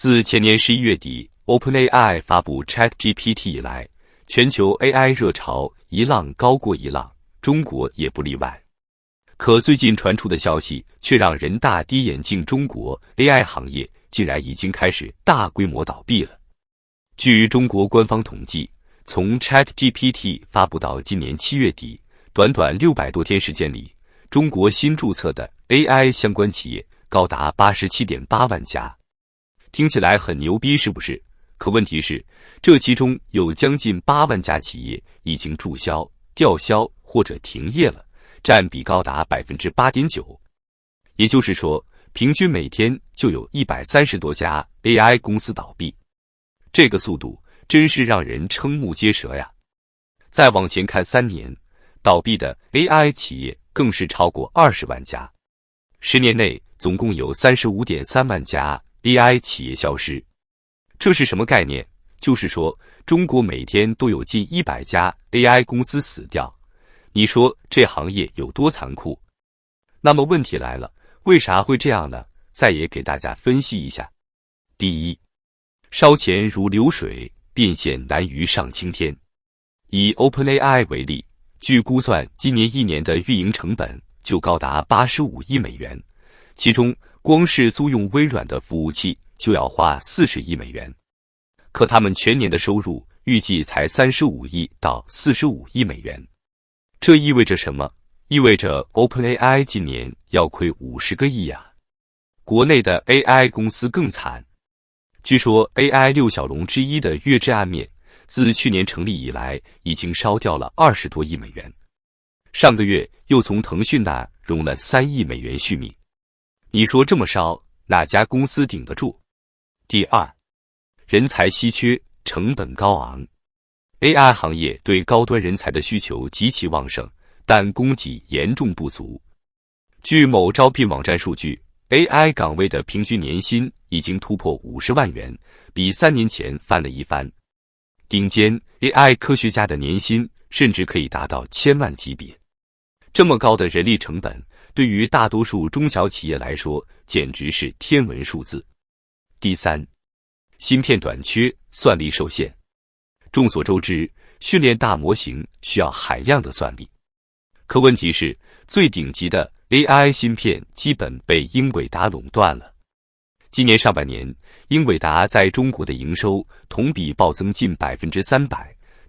自前年11月底 OpenAI 发布 ChatGPT 以来，全球 AI 热潮一浪高过一浪，中国也不例外。可最近传出的消息却让人大跌眼镜，中国 AI 行业竟然已经开始大规模倒闭了。据中国官方统计，从 ChatGPT 发布到今年7月底，短短600多天时间里，中国新注册的 AI 相关企业高达87.8万家。听起来很牛逼，是不是？可问题是，这其中有将近8万家企业已经注销、吊销或者停业了，占比高达 8.9%。也就是说，平均每天就有130多家 AI 公司倒闭。这个速度真是让人瞠目结舌呀！再往前看3年，倒闭的 AI 企业更是超过20万家。10年内总共有 35.3 万家 AI 企业消失。这是什么概念？就是说，中国每天都有近100家 AI 公司死掉。你说这行业有多残酷？那么问题来了，为啥会这样呢？再也给大家分析一下。第一，烧钱如流水，变现难于上青天。以 OpenAI 为例，据估算，今年1年的运营成本就高达85亿美元，其中光是租用微软的服务器就要花40亿美元。可他们全年的收入预计才35亿到45亿美元。这意味着什么？意味着 OpenAI 今年要亏50个亿啊！国内的 AI 公司更惨。据说 AI 6小龙之一的月之暗面，自去年成立以来，已经烧掉了20多亿美元。上个月又从腾讯那融了3亿美元续命。你说这么烧，哪家公司顶得住？第二，人才稀缺，成本高昂。AI 行业对高端人才的需求极其旺盛，但供给严重不足。据某招聘网站数据， AI 岗位的平均年薪已经突破50万元，比3年前翻了一番。顶尖 AI 科学家的年薪甚至可以达到1000万级别。这么高的人力成本，对于大多数中小企业来说，简直是天文数字。第三，芯片短缺，算力受限。众所周知，训练大模型需要海量的算力。可问题是，最顶级的 AI 芯片基本被英伟达垄断了。今年上半年，英伟达在中国的营收同比暴增近300%，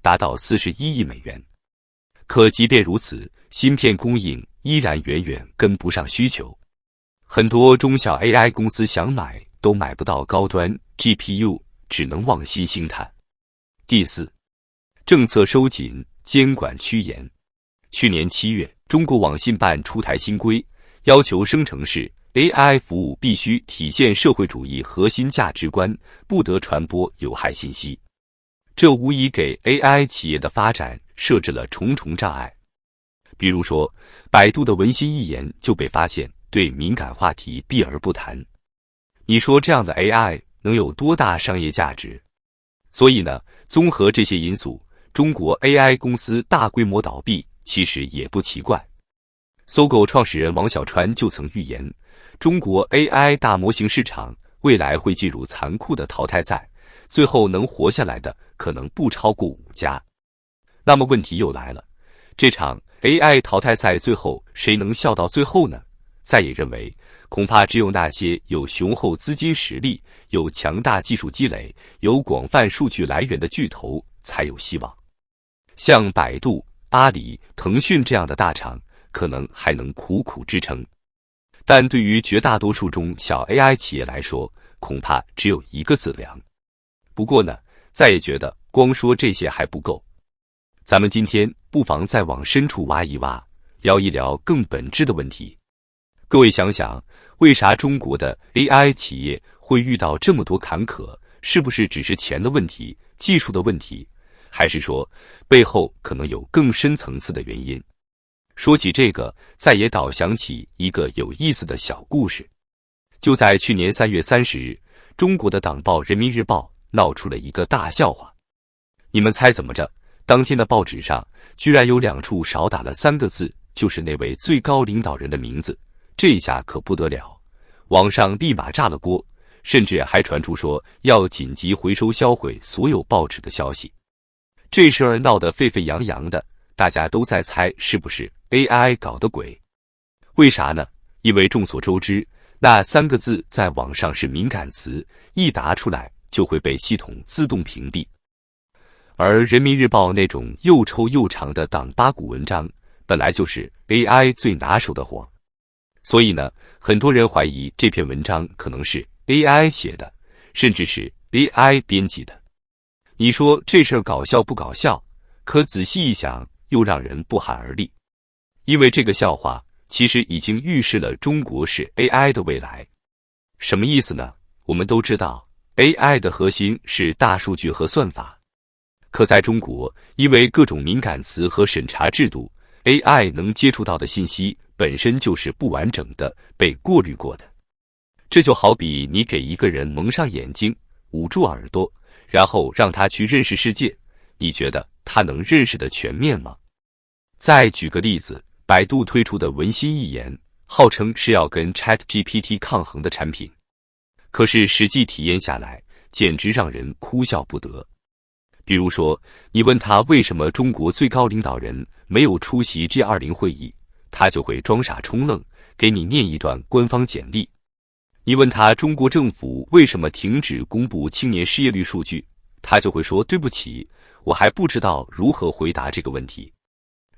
达到41亿美元。可即便如此，芯片供应依然远远跟不上需求。很多中小 AI 公司想买都买不到高端 GPU， 只能望西兴叹。第四，政策收紧，监管趋严。去年7月，中国网信办出台新规，要求生成式 AI 服务必须体现社会主义核心价值观，不得传播有害信息。这无疑给 AI 企业的发展设置了重重障碍。比如说，百度的文心一言就被发现对敏感话题避而不谈。你说这样的 AI 能有多大商业价值？所以呢，综合这些因素，中国 AI 公司大规模倒闭其实也不奇怪。搜狗创始人王小川就曾预言，中国 AI 大模型市场未来会进入残酷的淘汰赛，最后能活下来的可能不超过5家。那么问题又来了，这场 AI 淘汰赛最后谁能笑到最后呢？在野认为，恐怕只有那些有雄厚资金实力、有强大技术积累、有广泛数据来源的巨头才有希望。像百度、阿里、腾讯这样的大厂，可能还能苦苦支撑。但对于绝大多数中小 AI 企业来说，恐怕只有一个字：凉。不过呢，在野觉得光说这些还不够。咱们今天不妨再往深处挖一挖，聊一聊更本质的问题。各位想想，为啥中国的 AI 企业会遇到这么多坎坷？是不是只是钱的问题、技术的问题，还是说背后可能有更深层次的原因？说起这个，再也倒想起一个有意思的小故事。就在去年3月30日，中国的党报《人民日报》闹出了一个大笑话。你们猜怎么着？当天的报纸上居然有2处少打了3个字，就是那位最高领导人的名字。这下可不得了，网上立马炸了锅。甚至还传出说要紧急回收销毁所有报纸的消息。这事儿闹得沸沸扬扬的，大家都在猜是不是 AI 搞的鬼。为啥呢？因为众所周知，那3个字在网上是敏感词，一答出来就会被系统自动屏蔽。而人民日报那种又臭又长的党八股文章，本来就是 AI 最拿手的活。所以呢，很多人怀疑这篇文章可能是 AI 写的，甚至是 AI 编辑的。你说这事儿搞笑不搞笑？可仔细一想，又让人不寒而栗。因为这个笑话其实已经预示了中国是 AI 的未来。什么意思呢？我们都知道 AI 的核心是大数据和算法。可在中国，因为各种敏感词和审查制度， AI 能接触到的信息本身就是不完整的，被过滤过的。这就好比你给一个人蒙上眼睛，捂住耳朵，然后让他去认识世界，你觉得他能认识的全面吗？再举个例子，百度推出的文心一言，号称是要跟 ChatGPT 抗衡的产品，可是实际体验下来，简直让人哭笑不得。比如说，你问他为什么中国最高领导人没有出席 G20 会议，他就会装傻充愣，给你念一段官方简历。你问他中国政府为什么停止公布青年失业率数据，他就会说对不起，我还不知道如何回答这个问题。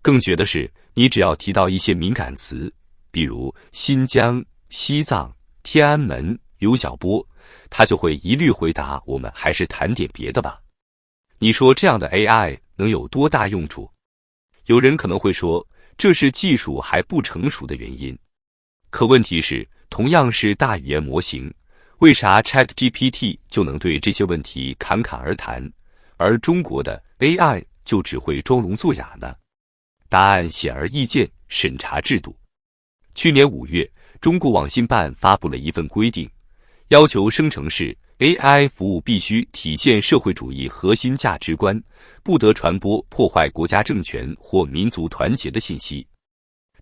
更绝的是，你只要提到一些敏感词，比如新疆、西藏、天安门、刘晓波，他就会一律回答我们还是谈点别的吧。你说这样的 AI 能有多大用处？有人可能会说，这是技术还不成熟的原因。可问题是，同样是大语言模型，为啥 ChatGPT 就能对这些问题侃侃而谈，而中国的 AI 就只会装聋作哑呢？答案显而易见，审查制度。去年5月，中国网信办发布了一份规定，要求生成式 AI 服务必须体现社会主义核心价值观，不得传播破坏国家政权或民族团结的信息。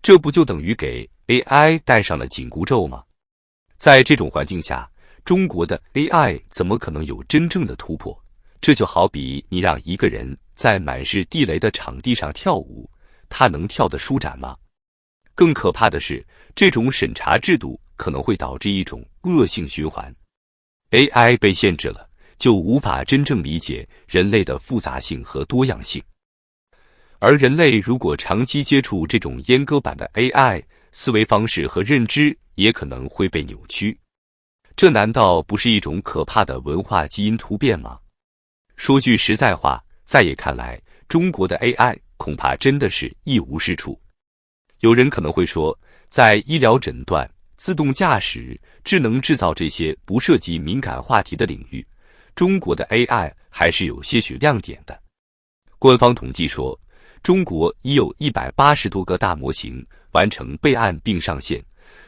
这不就等于给 AI 戴上了紧箍咒吗？在这种环境下，中国的 AI 怎么可能有真正的突破？这就好比你让一个人在满是地雷的场地上跳舞，他能跳得舒展吗？更可怕的是，这种审查制度可能会导致一种恶性循环。AI 被限制了，就无法真正理解人类的复杂性和多样性。而人类如果长期接触这种阉割版的 AI， 思维方式和认知也可能会被扭曲。这难道不是一种可怕的文化基因突变吗？说句实在话，在也看来，中国的 AI 恐怕真的是一无是处。有人可能会说，在医疗诊断、自动驾驶、智能制造这些不涉及敏感话题的领域，中国的 AI 还是有些许亮点的。官方统计说，中国已有180多个大模型完成备案并上线，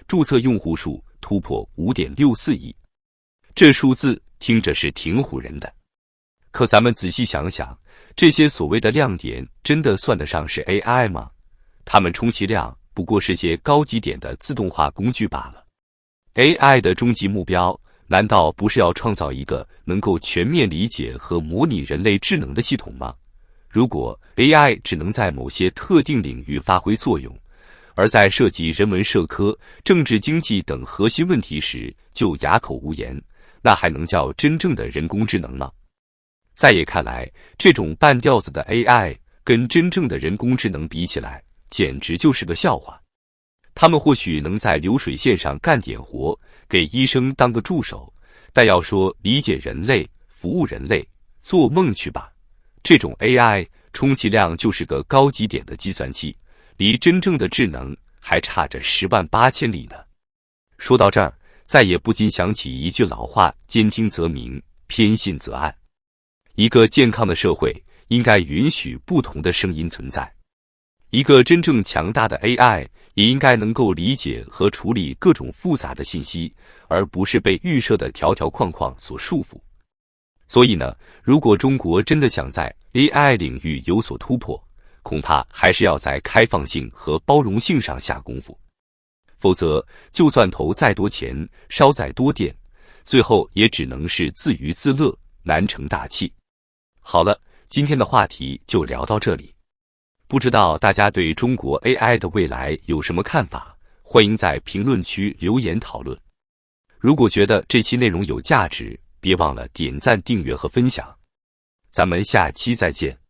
注册用户数突破 5.64 亿。这数字听着是挺唬人的。可咱们仔细想想，这些所谓的亮点真的算得上是 AI 吗？它们充其量不过是些高级点的自动化工具罢了。AI 的终极目标，难道不是要创造一个能够全面理解和模拟人类智能的系统吗？如果 AI 只能在某些特定领域发挥作用，而在涉及人文社科、政治经济等核心问题时就哑口无言，那还能叫真正的人工智能吗？在也看来，这种半吊子的 AI 跟真正的人工智能比起来，简直就是个笑话。他们或许能在流水线上干点活，给医生当个助手，但要说理解人类、服务人类，做梦去吧。这种 AI 充其量就是个高级点的计算器，离真正的智能还差着108000里呢。说到这儿，再也不禁想起一句老话，兼听则明，偏信则暗。一个健康的社会应该允许不同的声音存在。一个真正强大的 AI 也应该能够理解和处理各种复杂的信息，而不是被预设的条条框框所束缚。所以呢，如果中国真的想在 AI 领域有所突破，恐怕还是要在开放性和包容性上下功夫。否则，就算投再多钱、烧再多电，最后也只能是自娱自乐，难成大器。好了，今天的话题就聊到这里。不知道大家对中国 AI 的未来有什么看法？欢迎在评论区留言讨论。如果觉得这期内容有价值，别忘了点赞、订阅和分享。咱们下期再见。